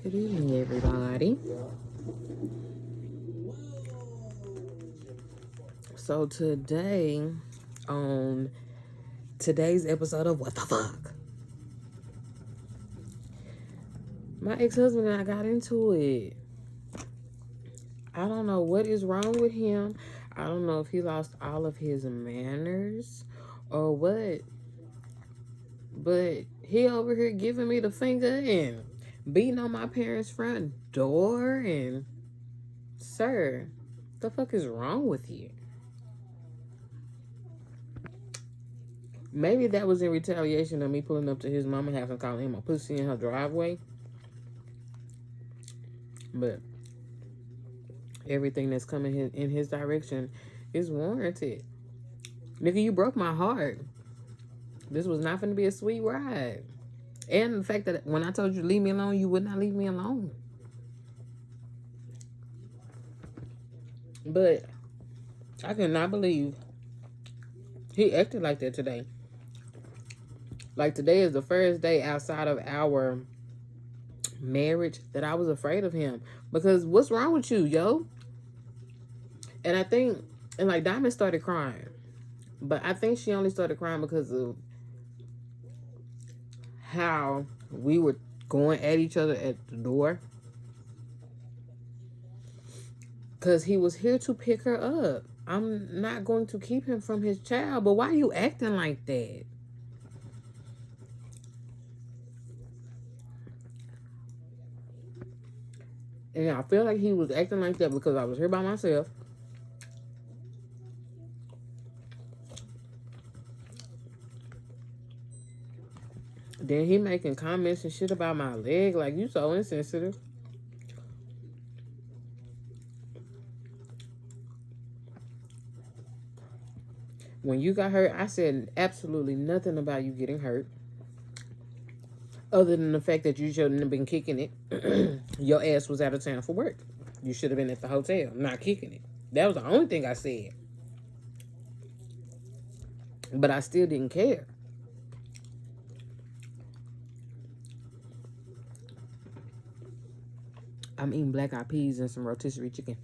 Good evening, everybody. So today, on today's episode of What the Fuck, my ex-husband and I got into it. I don't know what is wrong with him. I don't know if he lost all of his manners or what. But he over here giving me the finger and beating on my parents' front door. And, sir, the fuck is wrong with you? Maybe that was in retaliation of me pulling up to his mama house and calling him a pussy in her driveway. But everything that's coming in his direction is warranted. Nigga, you broke my heart. This was not going to be a sweet ride. And the fact that when I told you to leave me alone, you would not leave me alone. But I cannot believe he acted like that today. Like, today is the first day outside of our marriage that I was afraid of him. Because what's wrong with you, yo? And I think, and like, Diamond started crying. But I think she only started crying because of how we were going at each other at the door. Because he was here to pick her up. I'm not going to keep him from his child. But why are you acting like that? And I feel like he was acting like that because I was here by myself. Then he making comments and shit about my leg. Like, you so insensitive. When you got hurt, I said absolutely nothing about you getting hurt. Other than the fact that you shouldn't have been kicking it. Your ass was out of town for work. You should have been at the hotel, not kicking it. That was the only thing I said. But I still didn't care. I'm eating black-eyed peas and some rotisserie chicken.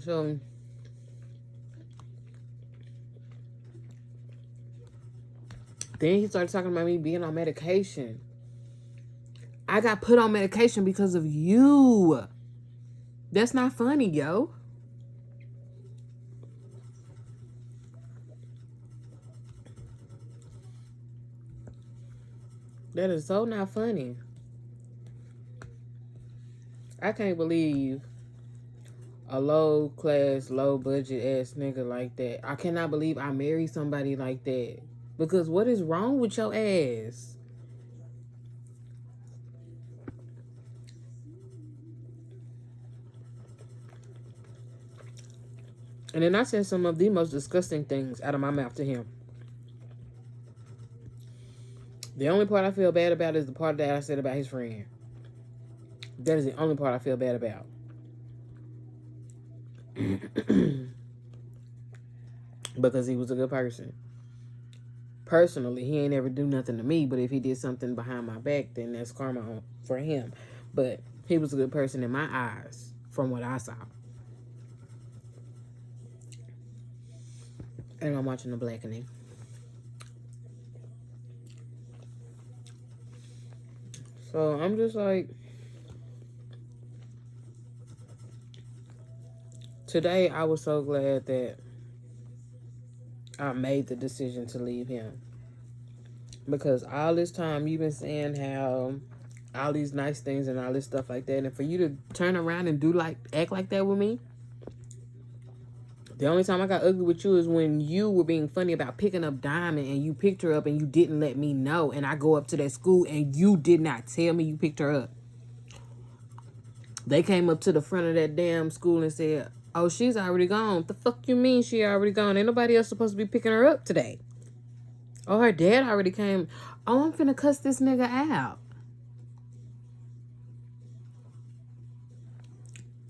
So then he started talking about me being on medication. I got put on medication because of you. That's not funny, yo. That is so not funny. I can't believe a low-class, low-budget ass nigga like that. I cannot believe I married somebody like that. Because what is wrong with your ass? And then I said some of the most disgusting things out of my mouth to him. The only part I feel bad about is the part that I said about his friend. That is the only part I feel bad about. Because he was a good person. Personally, he ain't ever do nothing to me, but if he did something behind my back, then that's karma for him. But he was a good person in my eyes, from what I saw. And I'm watching The Blackening. So I'm just like, today I was so glad that I made the decision to leave him. Because all this time you've been saying how all these nice things and all this stuff like that, and for you to turn around and act like that with me. The only time I got ugly with you is when you were being funny about picking up Diamond and you picked her up and you didn't let me know. And I go up to that school and you did not tell me you picked her up. They came up to the front of that damn school and said, oh, she's already gone. The fuck you mean she already gone? Ain't nobody else supposed to be picking her up today. Oh, her dad already came. Oh, I'm finna cuss this nigga out.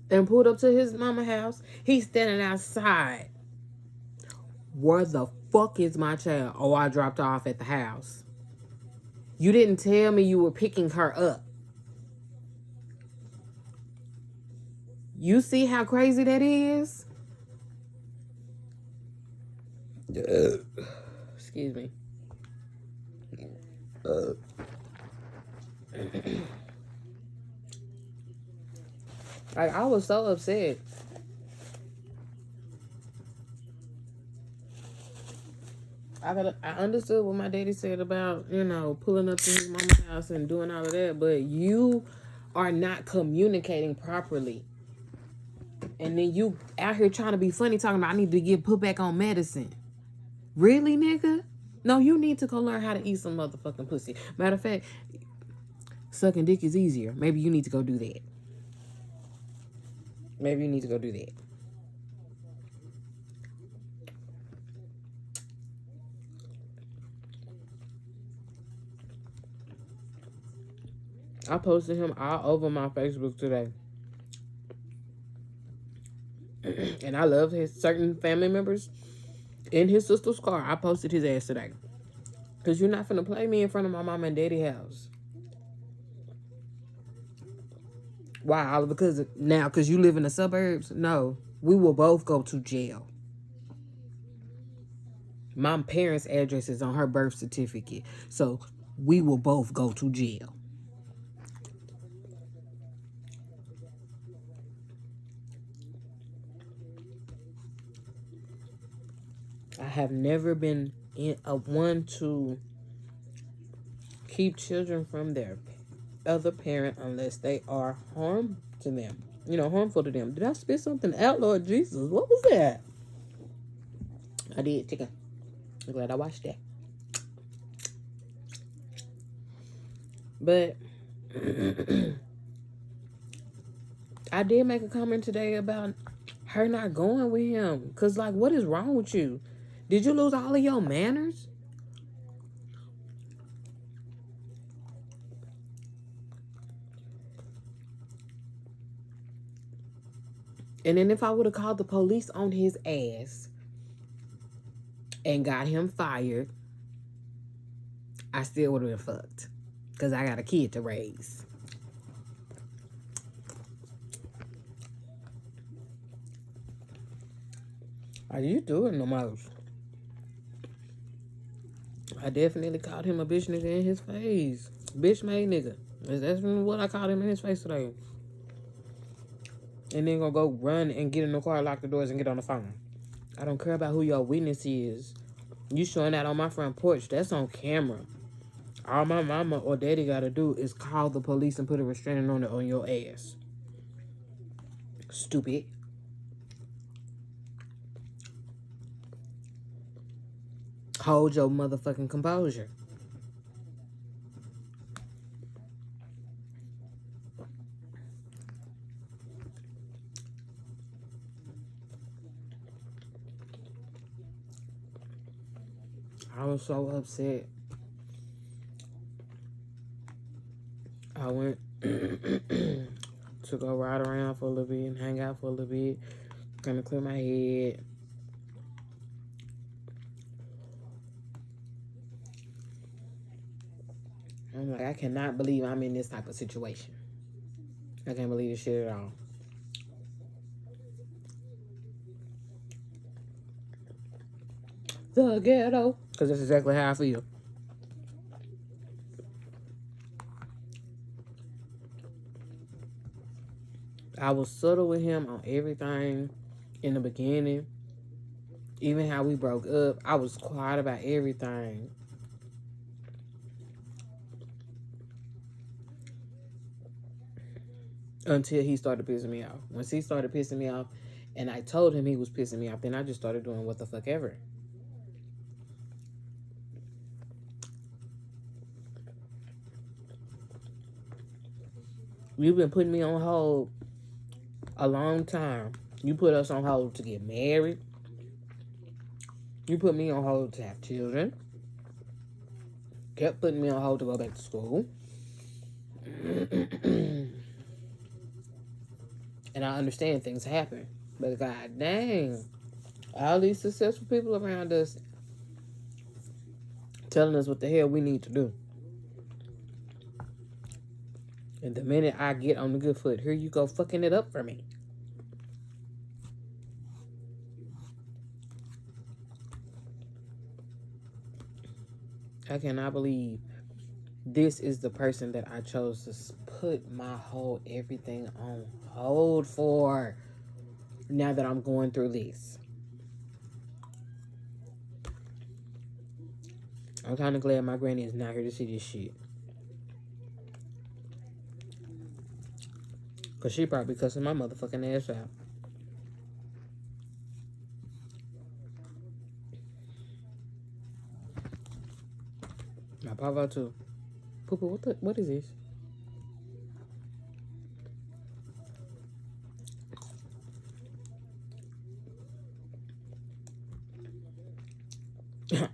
And pulled up to his mama house. He's standing outside. Where the fuck is my child? Oh, I dropped her off at the house. You didn't tell me you were picking her up. You see how crazy that is? Excuse me. Like, I was so upset. I understood what my daddy said about, pulling up to his mama's house and doing all of that, but you are not communicating properly. And then you out here trying to be funny, talking about I need to get put back on medicine. Really, nigga? No, you need to go learn how to eat some motherfucking pussy. Matter of fact, sucking dick is easier. Maybe you need to go do that. I posted him all over my Facebook today. And I love his certain family members. In his sister's car, I posted his ass today. Because you're not finna play me in front of my mama and daddy house. Why? All because you live in the suburbs? No. We will both go to jail. My parents' address is on her birth certificate. So we will both go to jail. I have never been one to keep children from their other parent unless they are harmful to them. Did I spit something out, Lord Jesus? What was that? I did, chicken. I'm glad I watched that. But I did make a comment today about her not going with him. Because, what is wrong with you? Did you lose all of your manners? And then if I would have called the police on his ass and got him fired, I still would have been fucked. Because I got a kid to raise. Are you doing the most? I definitely called him a bitch nigga in his face. Bitch made nigga. That's what I called him in his face today. And then gonna go run and get in the car, lock the doors, and get on the phone. I don't care about who your witness is. You showing that on my front porch, that's on camera. All my mama or daddy gotta do is call the police and put a restraining order on your ass. Stupid. Hold your motherfucking composure. I was so upset. I went to go ride around for a little bit and hang out for a little bit. Gonna clear my head. I'm like, I cannot believe I'm in this type of situation. I can't believe this shit at all. The ghetto. Because that's exactly how I feel. I was subtle with him on everything in the beginning. Even how we broke up, I was quiet about everything. Until he started pissing me off. Once he started pissing me off, and I told him he was pissing me off, then I just started doing what the fuck ever. You've been putting me on hold a long time. You put us on hold to get married. You put me on hold to have children. Kept putting me on hold to go back to school. And I understand things happen. But god dang, all these successful people around us telling us what the hell we need to do. And the minute I get on the good foot, here you go fucking it up for me. I cannot believe this is the person that I chose to put my whole everything on hold for. Now that I'm going through this, I'm kind of glad my granny is not here to see this shit. Because she probably cussing my motherfucking ass out. My papa too. Poo-poo, what is this?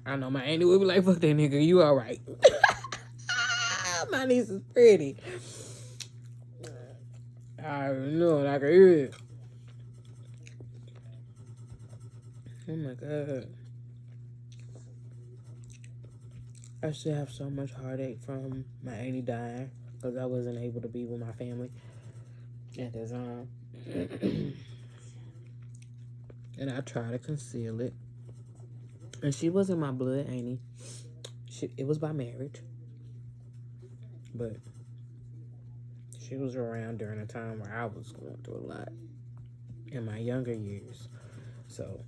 I know my auntie would be like, fuck that nigga, you alright. My niece is pretty. I know, I can hear it. Oh my God. I still have so much heartache from my auntie dying because I wasn't able to be with my family at the time. And I try to conceal it. And she wasn't my blood auntie. It was by marriage. But she was around during a time where I was going through a lot in my younger years. So,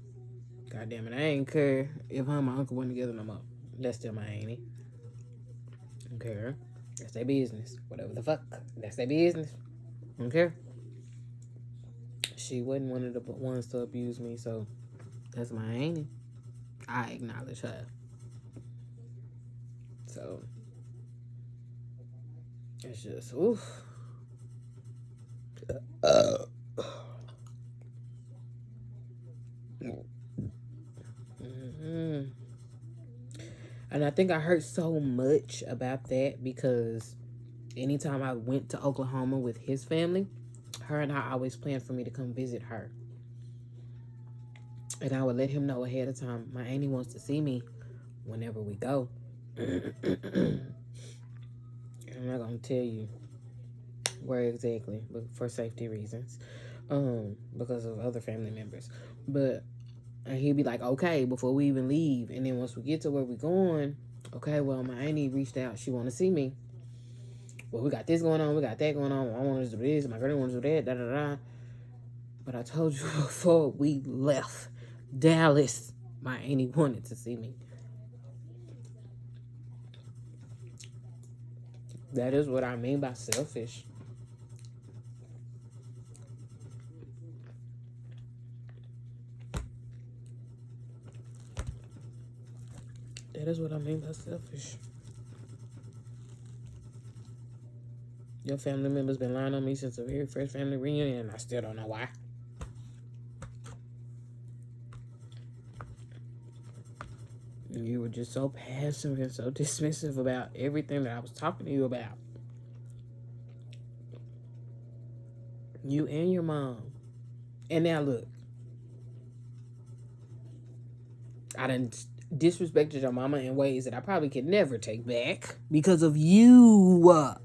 goddamn it, I ain't care if her and my uncle weren't together no more. That's still my auntie. Don't care. That's their business. Whatever the fuck. That's their business. Don't care. She wasn't one of the ones to abuse me, so that's my auntie. I acknowledge her. So, it's just, oof. Mm-hmm. And I think I hurt so much about that because anytime I went to Oklahoma with his family, her and I always planned for me to come visit her. And I would let him know ahead of time, my auntie wants to see me whenever we go. I'm not going to tell you where exactly, but for safety reasons, because of other family members. But and he'd be like, okay, before we even leave. And then once we get to where we're going, okay, well, my auntie reached out. She want to see me. Well, we got this going on. We got that going on. I want to do this. My girl wants to do that. Da, da, da. But I told you before we left Dallas, my auntie wanted to see me. That is what I mean by selfish. That is what I mean by selfish. Your family members been lying on me since the very first family reunion, and I still don't know why. You were just so passive and so dismissive about everything that I was talking to you about. You and your mom. And now look, I done disrespected your mama in ways that I probably could never take back because of you.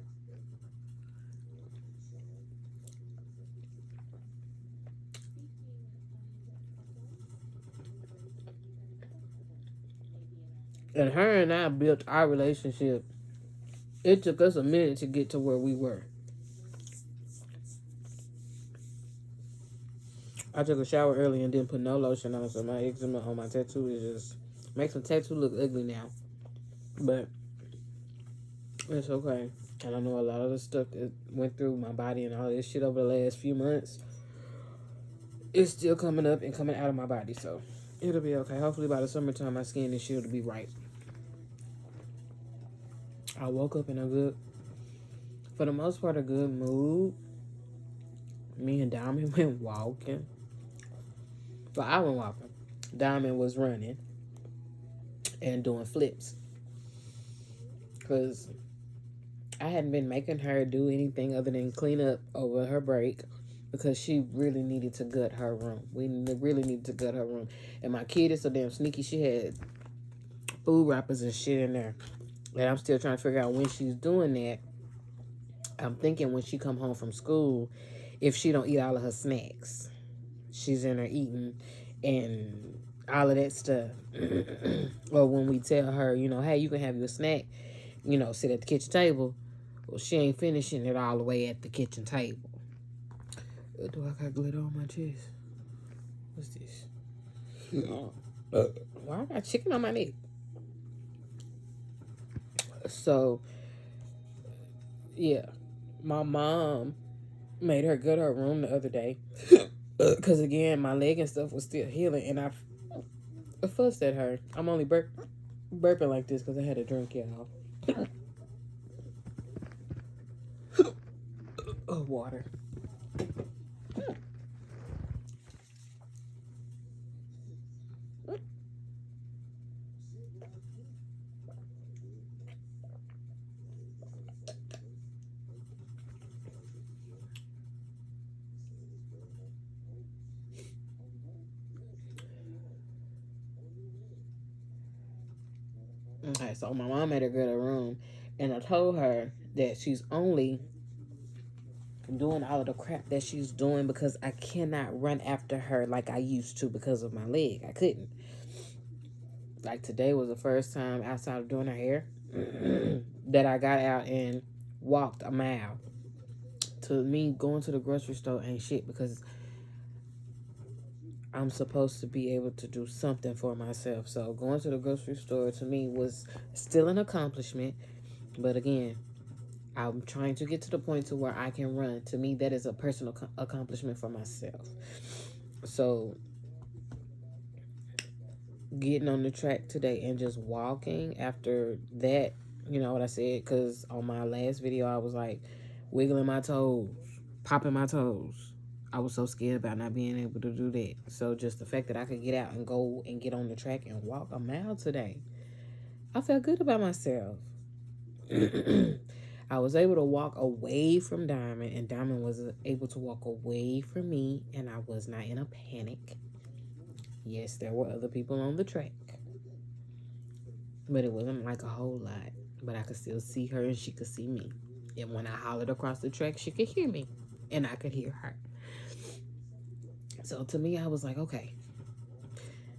And her and I built our relationship. It took us a minute to get to where we were. I took a shower early and didn't put no lotion on, so my eczema on my tattoo is just makes my tattoo look ugly now. But it's okay. And I know a lot of the stuff that went through my body and all this shit over the last few months is still coming up and coming out of my body, so it'll be okay. Hopefully by the summertime my skin and shit will be right. I woke up in a good, for the most part, a good mood. Me and Diamond went walking. Well, I went walking. Diamond was running and doing flips. Because I hadn't been making her do anything other than clean up over her break because she really needed to gut her room. We really needed to gut her room. And my kid is so damn sneaky. She had food wrappers and shit in there. And I'm still trying to figure out when she's doing that. I'm thinking when she come home from school, if she don't eat all of her snacks, she's in there eating and all of that stuff. Or when we tell her, hey, you can have your snack, sit at the kitchen table. Well, she ain't finishing it all the way at the kitchen table. Do I got glitter on my chest? What's this? Why I got chicken on my neck? So, yeah. My mom made her go to her room the other day. Because, again, my leg and stuff was still healing. And I fussed at her. I'm only burping like this because I had a drink, y'all. Water. Okay, so my mom made her go to her room, and I told her that she's only doing all of the crap that she's doing because I cannot run after her like I used to because of my leg. I couldn't. Like today was the first time outside of doing her hair that I got out and walked a mile. To me, going to the grocery store ain't shit because I'm supposed to be able to do something for myself. So going to the grocery store to me was still an accomplishment. But again, I'm trying to get to the point to where I can run. To me, that is a personal accomplishment for myself. So getting on the track today and just walking after that, you know what I said? Because on my last video, I was like wiggling my toes, popping my toes. I was so scared about not being able to do that. So just the fact that I could get out and go and get on the track and walk a mile today, I felt good about myself. I was able to walk away from Diamond, and Diamond was able to walk away from me, and I was not in a panic. Yes, there were other people on the track, but it wasn't like a whole lot. But I could still see her, and she could see me. And when I hollered across the track, she could hear me, and I could hear her. So to me, I was like, okay,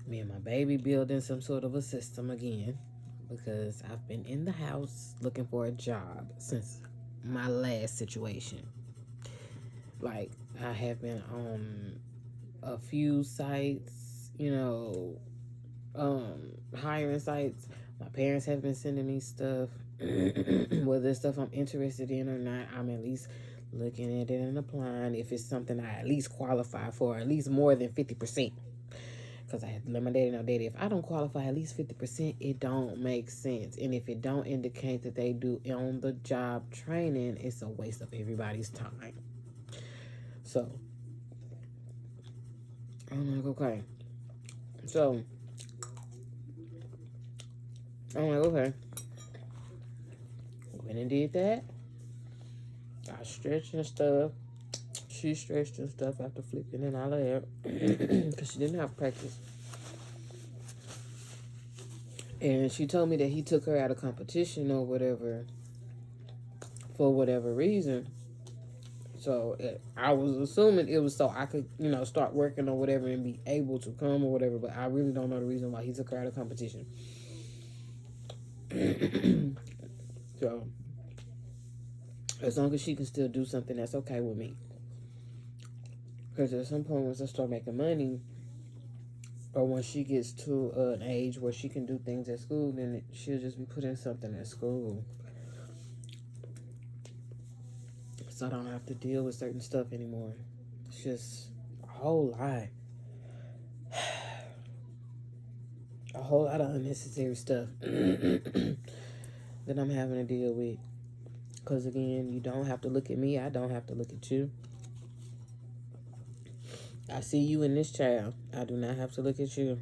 me and my baby building some sort of a system again, because I've been in the house looking for a job since my last situation. Like, I have been on a few sites, hiring sites. My parents have been sending me stuff. Whether it's stuff I'm interested in or not, I'm at least looking at it and applying if it's something I at least qualify for, at least more than 50%. Because I had to let my daddy know, Daddy, if I don't qualify at least 50%, it don't make sense. And if it don't indicate that they do on-the-job training, it's a waste of everybody's time. So, I'm like, okay. So, I'm like, okay. Went and did that. I stretched and stuff. She stretched and stuff after flipping and all of that. Because she didn't have practice. And she told me that he took her out of competition or whatever for whatever reason. So I was assuming it was so I could, start working or whatever and be able to come or whatever. But I really don't know the reason why he took her out of competition. So as long as she can still do something, that's okay with me. Because at some point, once I start making money, or when she gets to an age where she can do things at school, then she'll just be putting something at school. So I don't have to deal with certain stuff anymore. It's just a whole lot. A whole lot of unnecessary stuff that I'm having to deal with. Because again, you don't have to look at me. I don't have to look at you. I see you in this child. I do not have to look at you.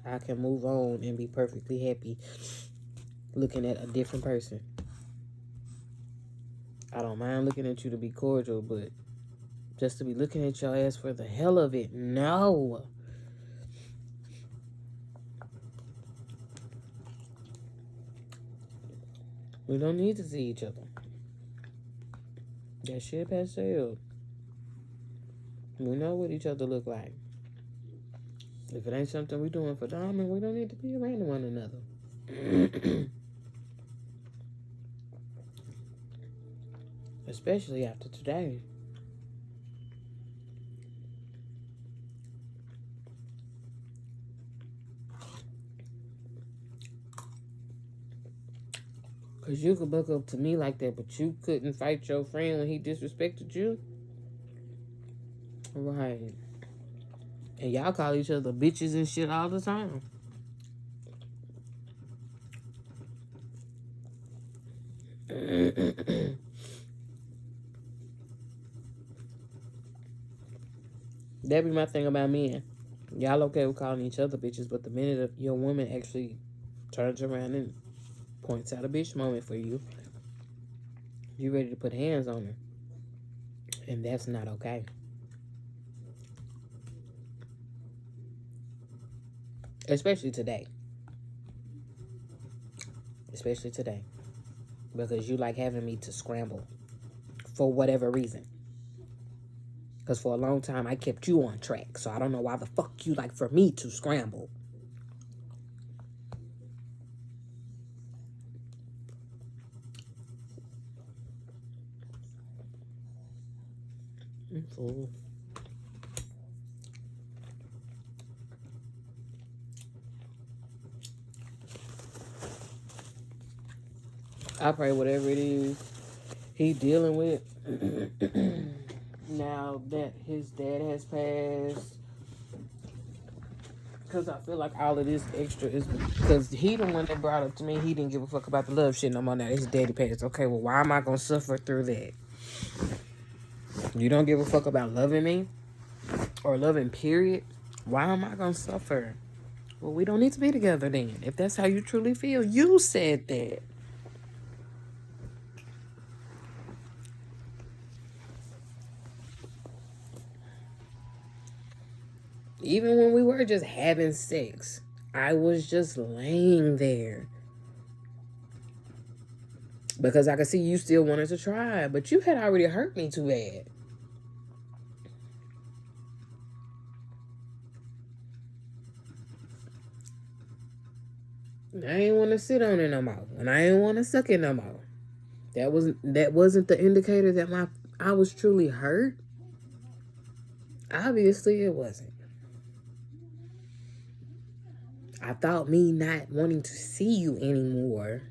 I can move on and be perfectly happy looking at a different person. I don't mind looking at you to be cordial, but just to be looking at your ass for the hell of it, no. We don't need to see each other. That ship has sailed. We know what each other look like. If it ain't something we doing for Diamond, we don't need to be around one another. Especially after today. Because you could buck up to me like that, but you couldn't fight your friend when he disrespected you. Right. And y'all call each other bitches and shit all the time. That be my thing about men. Y'all okay with calling each other bitches, but the minute your woman actually turns around and points out a bitch moment for you, you ready to put hands on her. And that's not okay. Especially today. Especially today. Because you like having me to scramble for whatever reason. Because for a long time, I kept you on track. So I don't know why the fuck you like for me to scramble. Fool. I pray whatever it is he dealing with now that his dad has passed. Because I feel like all of this extra is because he the one that brought up to me he didn't give a fuck about the love shit no more. Now his daddy passed. Okay, well, why am I going to suffer through that? You don't give a fuck about loving me or loving, period. Why am I going to suffer? Well, we don't need to be together then. If that's how you truly feel, you said that. Even when we were just having sex, I was just laying there. Because I could see you still wanted to try, but you had already hurt me too bad. I ain't want to sit on it no more, and I ain't want to suck it no more. That wasn't the indicator that I was truly hurt. Obviously, it wasn't. I thought me not wanting to see you anymore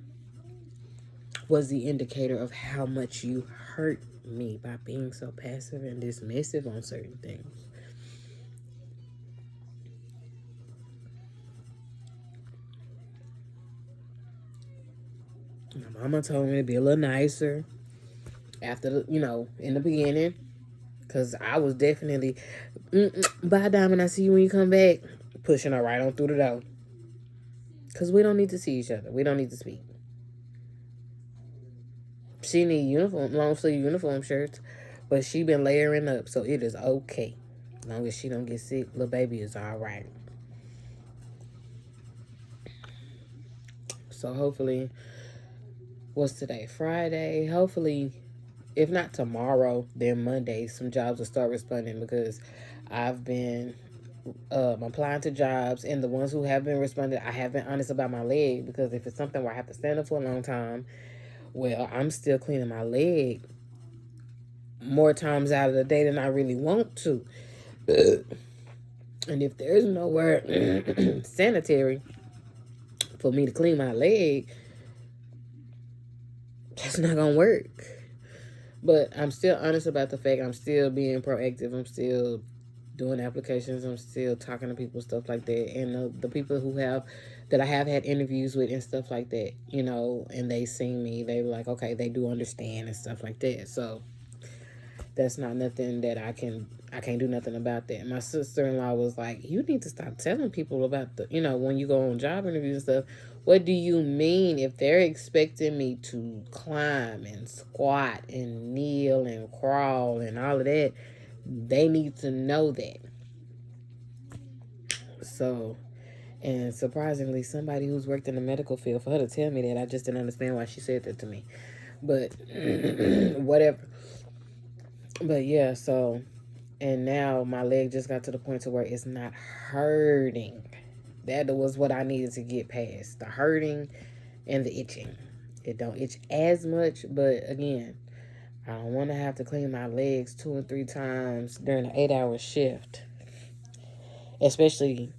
was the indicator of how much you hurt me by being so passive and dismissive on certain things. My mama told me to be a little nicer after, in the beginning. Because I was definitely, bye, Diamond, I see you when you come back. Pushing her right on through the door. Because we don't need to see each other. We don't need to speak. She need long sleeve uniform shirts. But she been layering up, so it is okay. As long as she don't get sick, little baby is all right. So hopefully, what's today? Friday. Hopefully, if not tomorrow, then Monday, some jobs will start responding because I've been applying to jobs, and the ones who have been responding, I have been honest about my leg because if it's something where I have to stand up for a long time, well, I'm still cleaning my leg more times out of the day than I really want to. And if there's nowhere sanitary for me to clean my leg, that's not gonna work. But I'm still honest about the fact I'm still being proactive. I'm still doing applications. I'm still talking to people, stuff like that. And the people that I have had interviews with and stuff like that, and they seen me, they were like, okay, they do understand and stuff like that. So that's not nothing that I can't do nothing about that. My sister-in-law was like, you need to stop telling people about when you go on job interviews and stuff. What do you mean if they're expecting me to climb and squat and kneel and crawl and all of that? They need to know that. So, and surprisingly, somebody who's worked in the medical field, for her to tell me that, I just didn't understand why she said that to me. But whatever. But yeah, so, and now my leg just got to the point to where it's not hurting. That was what I needed to get past. The hurting and the itching. It don't itch as much, but again, I don't want to have to clean my legs 2 or 3 times during an 8-hour shift. Especially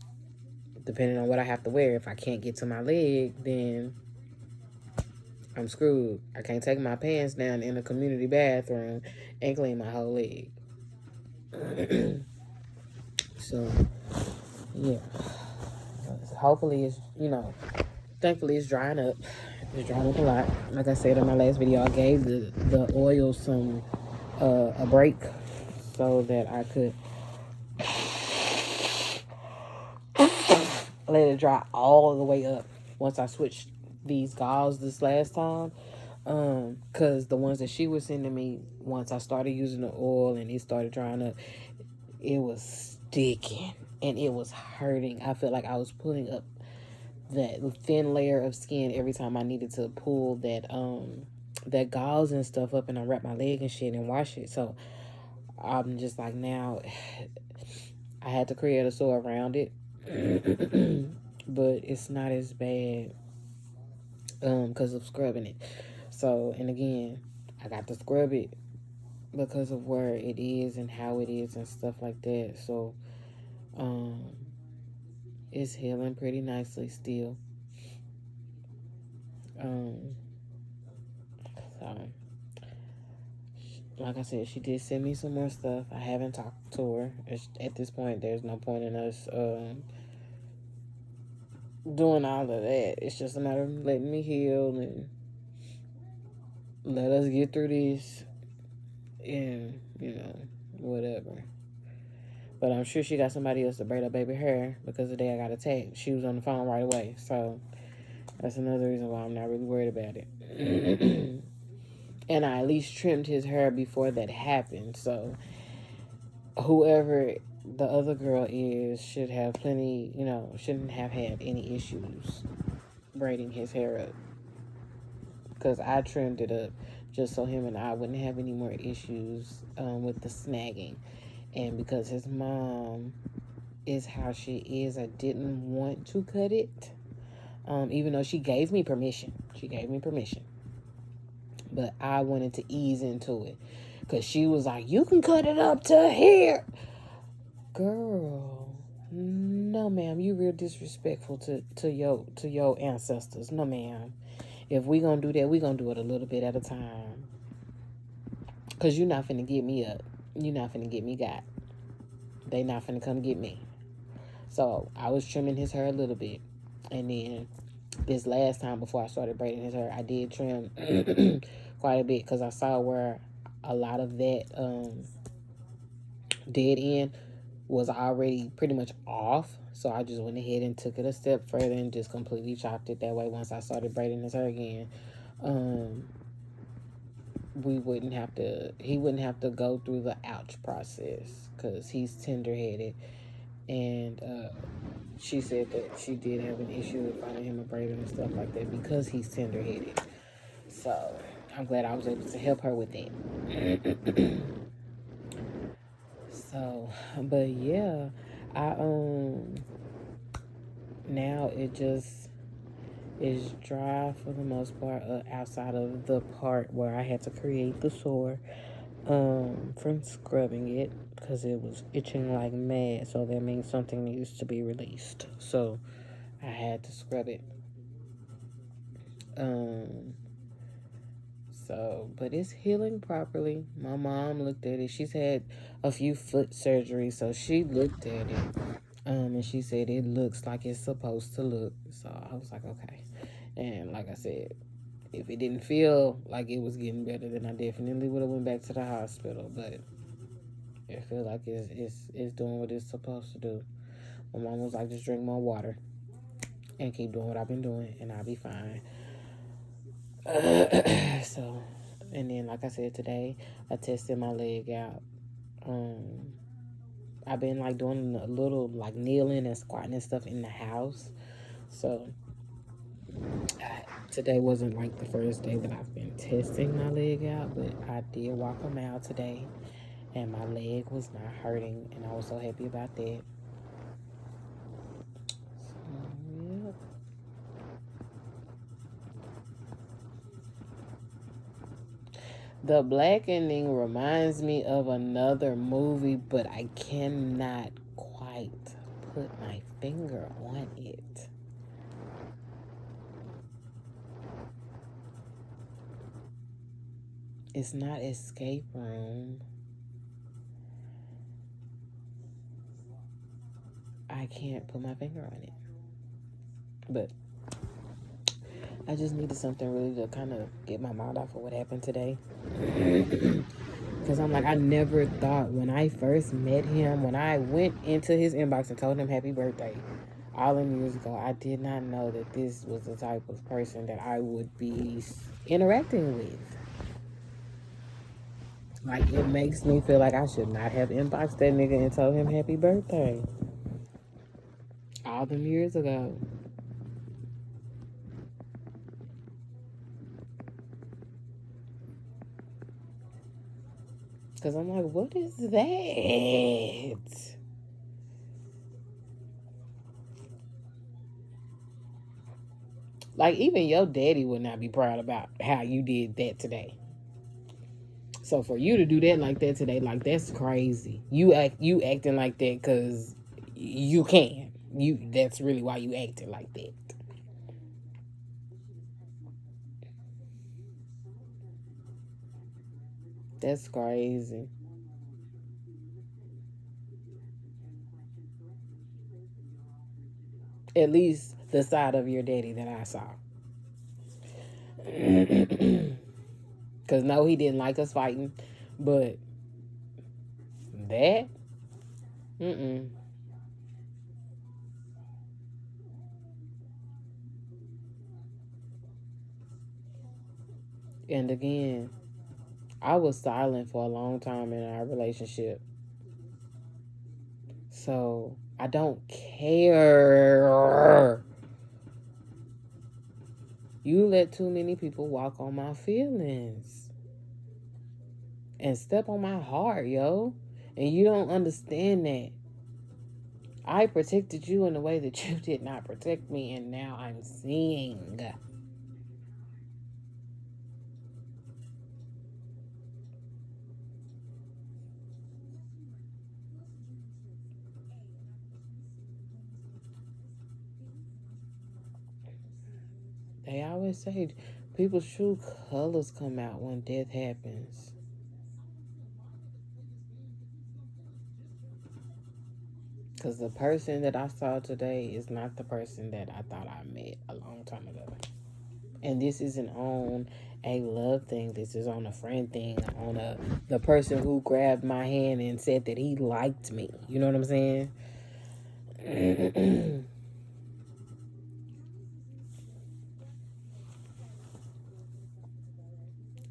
depending on what I have to wear. If I can't get to my leg, then I'm screwed. I can't take my pants down in a community bathroom and clean my whole leg. So, yeah. Hopefully it's, thankfully it's drying up. It's drying up a lot. Like I said in my last video, I gave the oil some a break so that I could let it dry all the way up once I switched these gauze this last time. Because the ones that she was sending me, once I started using the oil and it started drying up, it was sticking and it was hurting. I felt like I was pulling up that thin layer of skin every time I needed to pull that gauze and stuff up and unwrap my leg and shit and wash it. So I'm just like, now I had to create a sore around it. But it's not as bad because of scrubbing it. So, and again, I got to scrub it because of where it is and how it is and stuff like that. So it's healing pretty nicely still. So like I said, she did send me some more stuff. I haven't talked to her. At this point, there's no point in us doing all of that. It's just a matter of letting me heal and let us get through this and, whatever. But I'm sure she got somebody else to braid her baby hair because the day I got a text, she was on the phone right away. So that's another reason why I'm not really worried about it. And I at least trimmed his hair before that happened. So whoever the other girl is should have plenty, shouldn't have had any issues braiding his hair up. Because I trimmed it up just so him and I wouldn't have any more issues with the snagging. And because his mom is how she is, I didn't want to cut it. Even though she gave me permission. But I wanted to ease into it. Because she was like, you can cut it up to here. Girl, no ma'am, you real disrespectful to your ancestors. No ma'am. If we gonna do that, we gonna do it a little bit at a time. Because you're not finna get me up. You're not finna get me got. They not finna come get me. So I was trimming his hair a little bit. And then this last time before I started braiding his hair, I did trim quite a bit because I saw where a lot of that dead end was already pretty much off. So I just went ahead and took it a step further and just completely chopped it that way. Once I started braiding his hair again, he wouldn't have to go through the ouch process because he's tender-headed. And she said that she did have an issue with finding him a braider and stuff like that because he's tender-headed. So I'm glad I was able to help her with that. So, but yeah, I now it just is dry for the most part, outside of the part where I had to create the sore from scrubbing it because it was itching like mad. So that means something needs to be released. So I had to scrub it. So, but it's healing properly. My mom looked at it. She's had a few foot surgeries, so she looked at it. And she said it looks like it's supposed to look. So I was like, okay. And like I said, if it didn't feel like it was getting better, then I definitely would have went back to the hospital. But I feel like it's doing what it's supposed to do. My mom was like, just drink more water and keep doing what I've been doing, and I'll be fine. So, and then like I said today, I tested my leg out. I've been like doing a little like kneeling and squatting and stuff in the house. So today wasn't like the first day that I've been testing my leg out, but I did walk a mile today. and my leg was not hurting, and I was so happy about that. So, yeah. The blackening reminds me of another movie, but I cannot quite put my finger on it. It's not Escape Room. I can't put my finger on it. But I just needed something really to kind of get my mind off of what happened today. Because I'm like, I never thought when I first met him, when I went into his inbox and told him happy birthday all them years ago, I did not know that this was the type of person that I would be interacting with. Like, it makes me feel like I should not have inboxed that nigga and told him happy birthday all them years ago. Because I'm like, what is that? Like, even your daddy would not be proud about how you did that today. So for you to do that like that today, like, that's crazy. You acting like that because you can. That's really why you acted like that. That's crazy. At least the side of your daddy that I saw. Because no, he didn't like us fighting, but that, mm-mm. And again, I was silent for a long time in our relationship. So I don't care. You let too many people walk on my feelings and step on my heart, yo. And you don't understand that. I protected you in a way that you did not protect me, and now I'm seeing. They always say people's true colors come out when death happens. Because the person that I saw today is not the person that I thought I met a long time ago. And this isn't on a love thing. This is on a friend thing. On the person who grabbed my hand and said that he liked me. You know what I'm saying?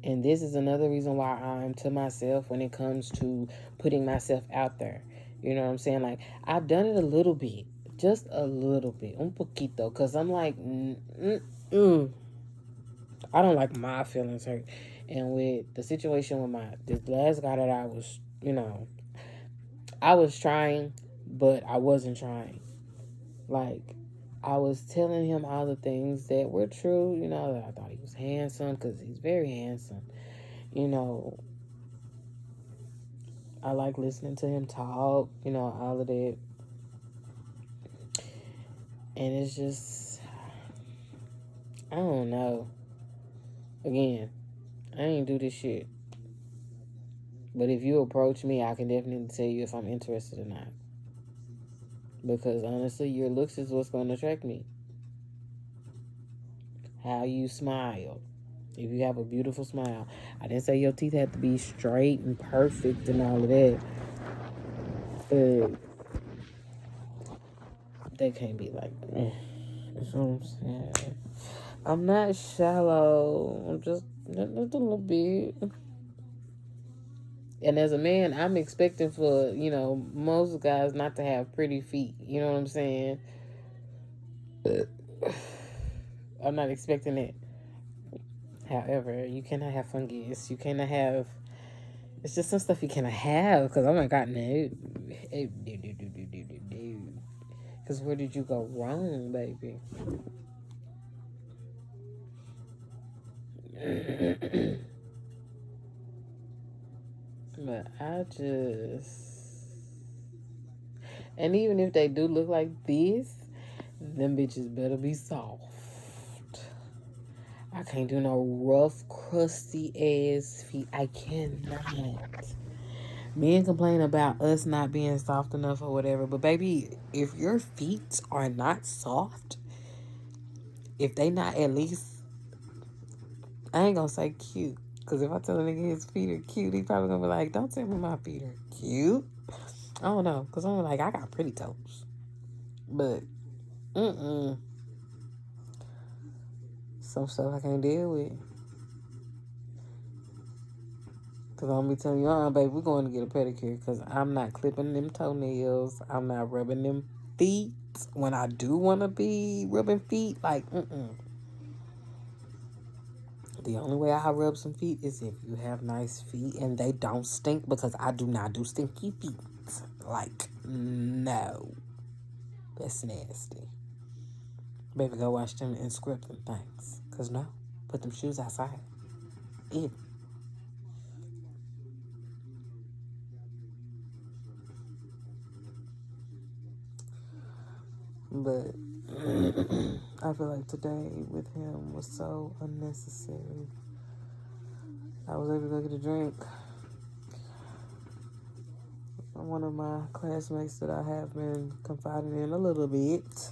And this is another reason why I'm to myself when it comes to putting myself out there. You know what I'm saying? Like, I've done it a little bit. Just a little bit. Un poquito. Because I'm like, I don't like my feelings hurt. And with the situation with this last guy that I was, I was trying, but I wasn't trying. Like, I was telling him all the things that were true, that I thought he was handsome, because he's very handsome. You know, I like listening to him talk, all of that. And it's just, I don't know. Again, I ain't do this shit. But if you approach me, I can definitely tell you if I'm interested or not. Because honestly, your looks is what's going to attract me. How you smile. If you have a beautiful smile. I didn't say your teeth had to be straight and perfect and all of that. But they can't be like that. That's what I'm saying. I'm not shallow. I'm just a little bit. And as a man, I'm expecting for, most guys not to have pretty feet. You know what I'm saying? I'm not expecting it. However, you cannot have fungus. You cannot have It's just some stuff you cannot have. Because, oh my God, no. Because where did you go wrong, baby? But I just... And even if they do look like this, them bitches better be soft. I can't do no rough, crusty ass feet. I cannot. Men complain about us not being soft enough or whatever, but baby, if your feet are not soft, if they not at least, I ain't gonna say cute, because if I tell a nigga his feet are cute, he probably gonna be like, don't tell me my feet are cute. I don't know, because I'm like, I got pretty toes. But, some stuff I can't deal with. Because I'm going to be telling you, baby, we're going to get a pedicure, because I'm not clipping them toenails. I'm not rubbing them feet. When I do want to be rubbing feet, like, The only way I rub some feet is if you have nice feet and they don't stink, because I do not do stinky feet. Like, no. That's nasty. Baby, go wash them and scrub them things. Because no, put them shoes outside. Ew. But I feel like today with him was so unnecessary. I was able to go get a drink. One of my classmates that I have been confiding in a little bit,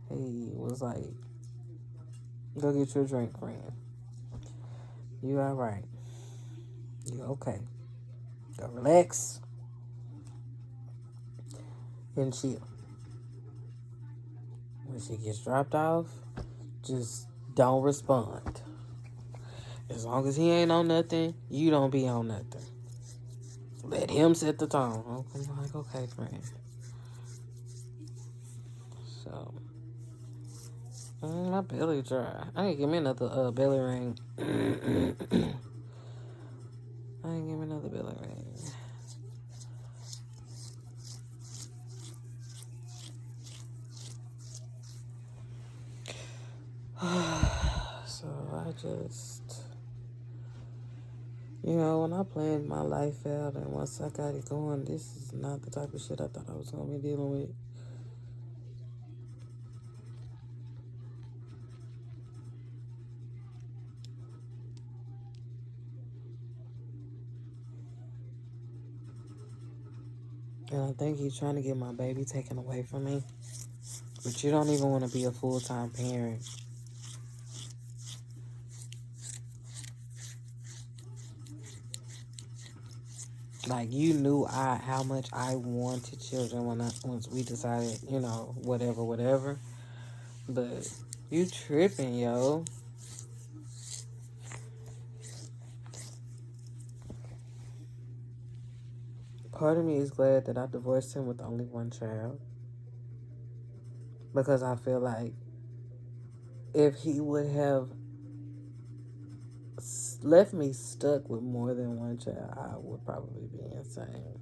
he was like, go get your drink, friend. You all right. You okay. Go relax and chill. When she gets dropped off, just don't respond. As long as he ain't on nothing, you don't be on nothing. Let him set the tone. I'm like, okay, friend. So, my belly dry. I ain't give me another belly ring. I ain't give me another belly ring. So I just, when I planned my life out and once I got it going, this is not the type of shit I thought I was going to be dealing with. And I think he's trying to get my baby taken away from me. But you don't even want to be a full-time parent. Like, you knew how much I wanted children once we decided, whatever. But you tripping, yo. Part of me is glad that I divorced him with only one child. Because I feel like if he would have left me stuck with more than one child, I would probably be insane.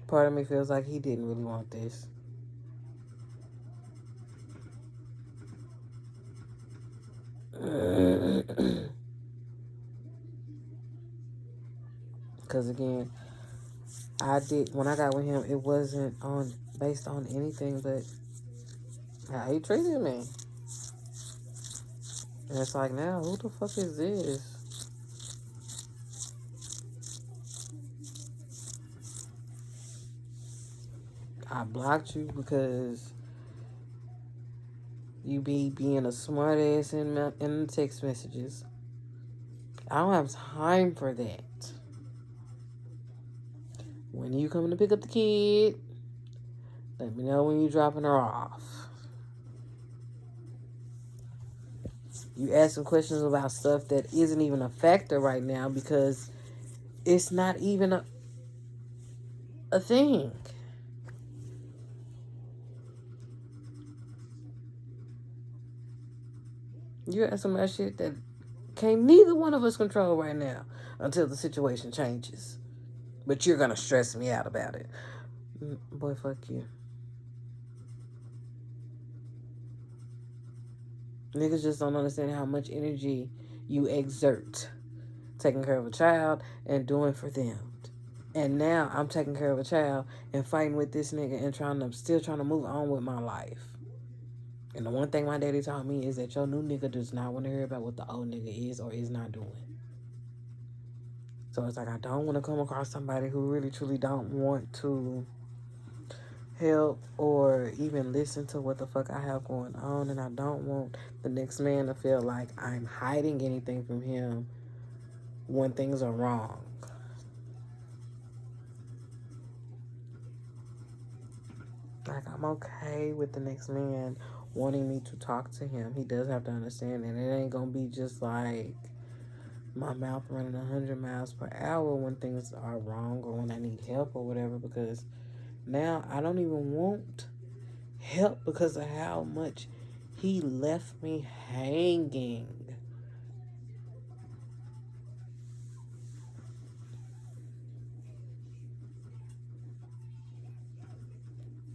Part of me feels like he didn't really want this. Because again, when I got with him, it wasn't based on anything but how he treated me. And it's like, now, who the fuck is this? I blocked you because you be being a smart ass in the text messages. I don't have time for that. When you coming to pick up the kid, let me know when you dropping her off. You asking questions about stuff that isn't even a factor right now because it's not even a thing. You're asking about shit that can't neither one of us control right now until the situation changes. But you're gonna stress me out about it. Boy, fuck you. Niggas just don't understand how much energy you exert taking care of a child and doing for them. And now I'm taking care of a child and fighting with this nigga and still trying to move on with my life. And the one thing my daddy taught me is that your new nigga does not want to hear about what the old nigga is or is not doing. So it's like I don't want to come across somebody who really truly don't want to help or even listen to what the fuck I have going on. And I don't want the next man to feel like I'm hiding anything from him when things are wrong. Like, I'm okay with the next man wanting me to talk to him. He does have to understand, and it ain't gonna be just like my mouth running 100 miles per hour when things are wrong or when I need help or whatever, because now I don't even want help because of how much he left me hanging.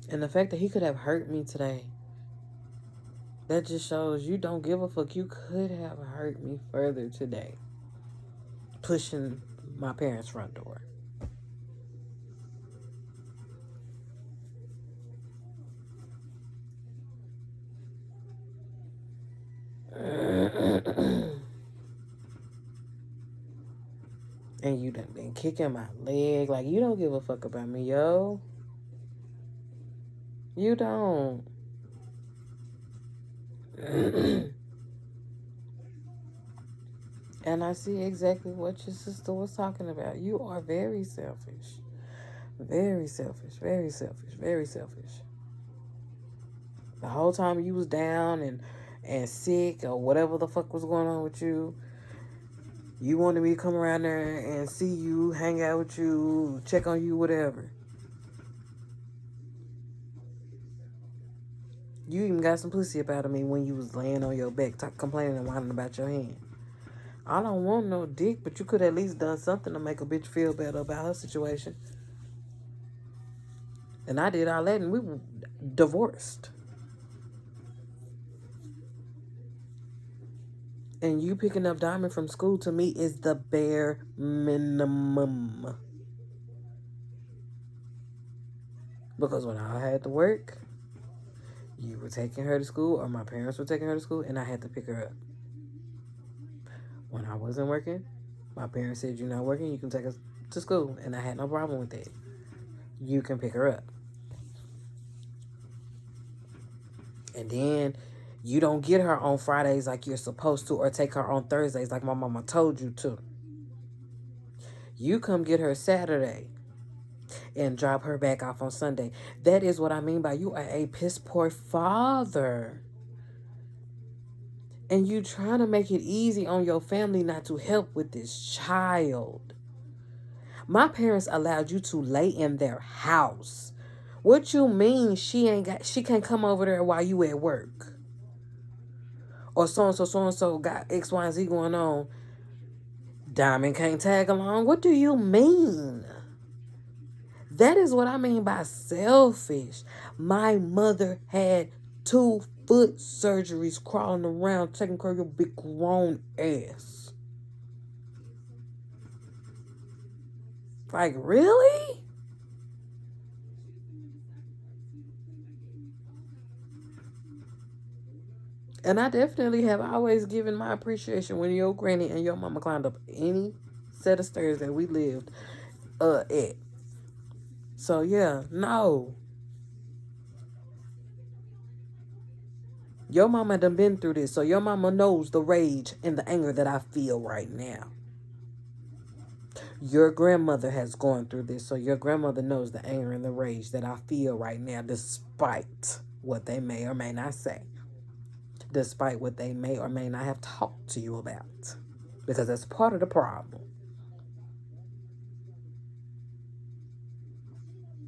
And the fact that he could have hurt me today, that just shows you don't give a fuck. You could have hurt me further today, pushing my parents' front door. And you done been kicking my leg. Like, you don't give a fuck about me, yo. You don't. And I see exactly what your sister was talking about. You are very selfish. Very selfish. Very selfish. Very selfish. The whole time you was down and sick or whatever the fuck was going on with you, you wanted me to come around there and see you, hang out with you, check on you, whatever. You even got some pussy up out of me when you was laying on your back, complaining and whining about your hand. I don't want no dick, but you could at least done something to make a bitch feel better about her situation. And I did all that, and we were divorced. And you picking up Diamond from school to me is the bare minimum. Because when I had to work, you were taking her to school, or my parents were taking her to school, and I had to pick her up. When I wasn't working, my parents said, "You're not working, you can take us to school." And I had no problem with that. You can pick her up. And then you don't get her on Fridays like you're supposed to, or take her on Thursdays like my mama told you to. You come get her Saturday and drop her back off on Sunday. That is what I mean by you are a piss poor father. And you trying to make it easy on your family not to help with this child. My parents allowed you to lay in their house. What you mean she can't come over there while you at work? Or so-and-so got X, Y, and Z going on. Diamond can't tag along. What do you mean? That is what I mean by selfish. My mother had 2 foot surgeries crawling around taking care of your big grown ass. Like, really? And I definitely have always given my appreciation when your granny and your mama climbed up any set of stairs that we lived at. So, yeah, no. Your mama done been through this, so your mama knows the rage and the anger that I feel right now. Your grandmother has gone through this, so your grandmother knows the anger and the rage that I feel right now, despite what they may or may not say. Despite what they may or may not have talked to you about. Because that's part of the problem.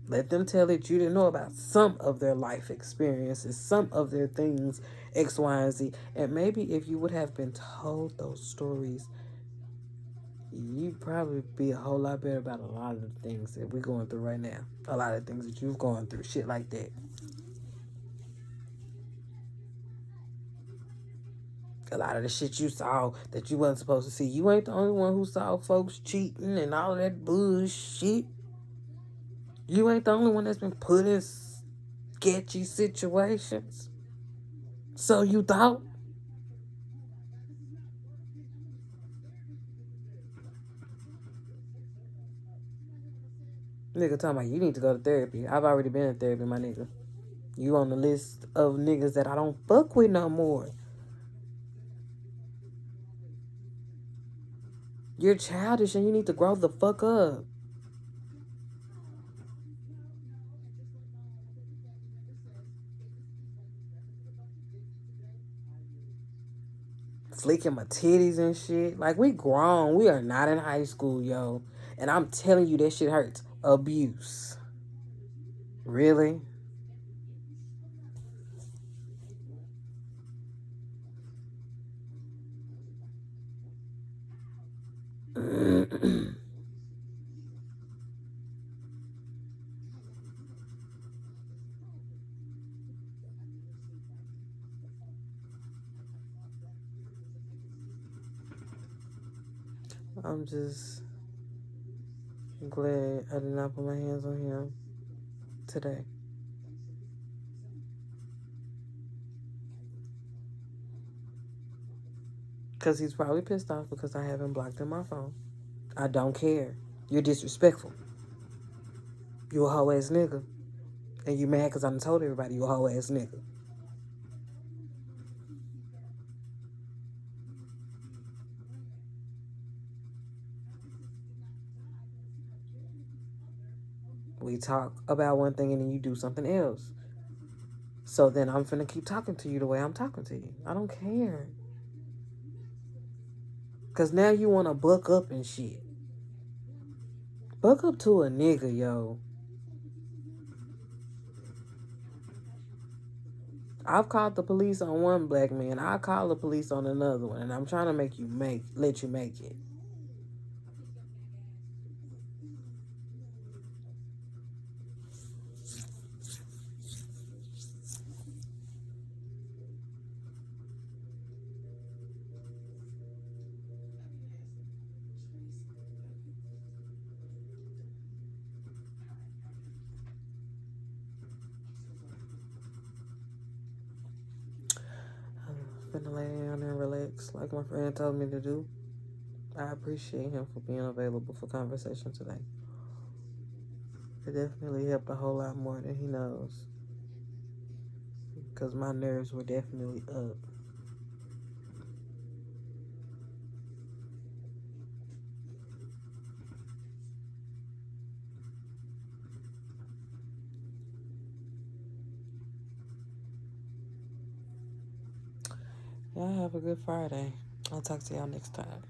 Let them tell it you didn't know about some of their life experiences, some of their things, X, Y, and Z. And maybe if you would have been told those stories, you'd probably be a whole lot better about a lot of the things that we're going through right now. A lot of things that you've gone through, shit like that. A lot of the shit you saw that you wasn't supposed to see. You ain't the only one who saw folks cheating and all of that bullshit. You ain't the only one that's been put in sketchy situations. So you thought? Nigga talking about you need to go to therapy. I've already been in therapy, my nigga. You on the list of niggas that I don't fuck with no more. You're childish and you need to grow the fuck up. Flicking my titties and shit. Like, we grown. We are not in high school, yo. And I'm telling you, that shit hurts. Abuse. Really? I'm just glad I did not put my hands on him today. Because he's probably pissed off because I haven't blocked in my phone. I don't care. You're disrespectful. You a hoe ass nigga. And you mad because I done told everybody you a hoe ass nigga. We talk about one thing and then you do something else. So then I'm finna keep talking to you the way I'm talking to you. I don't care. Because now you want to buck up and shit. Buck up to a nigga, yo. I've called the police on one black man. I'll call the police on another one. And I'm trying to let you make it. I'm finna lay down and relax like my friend told me to do. I appreciate him for being available for conversation today. It definitely helped a whole lot more than he knows. Because my nerves were definitely up. Y'all have a good Friday. I'll talk to y'all next time.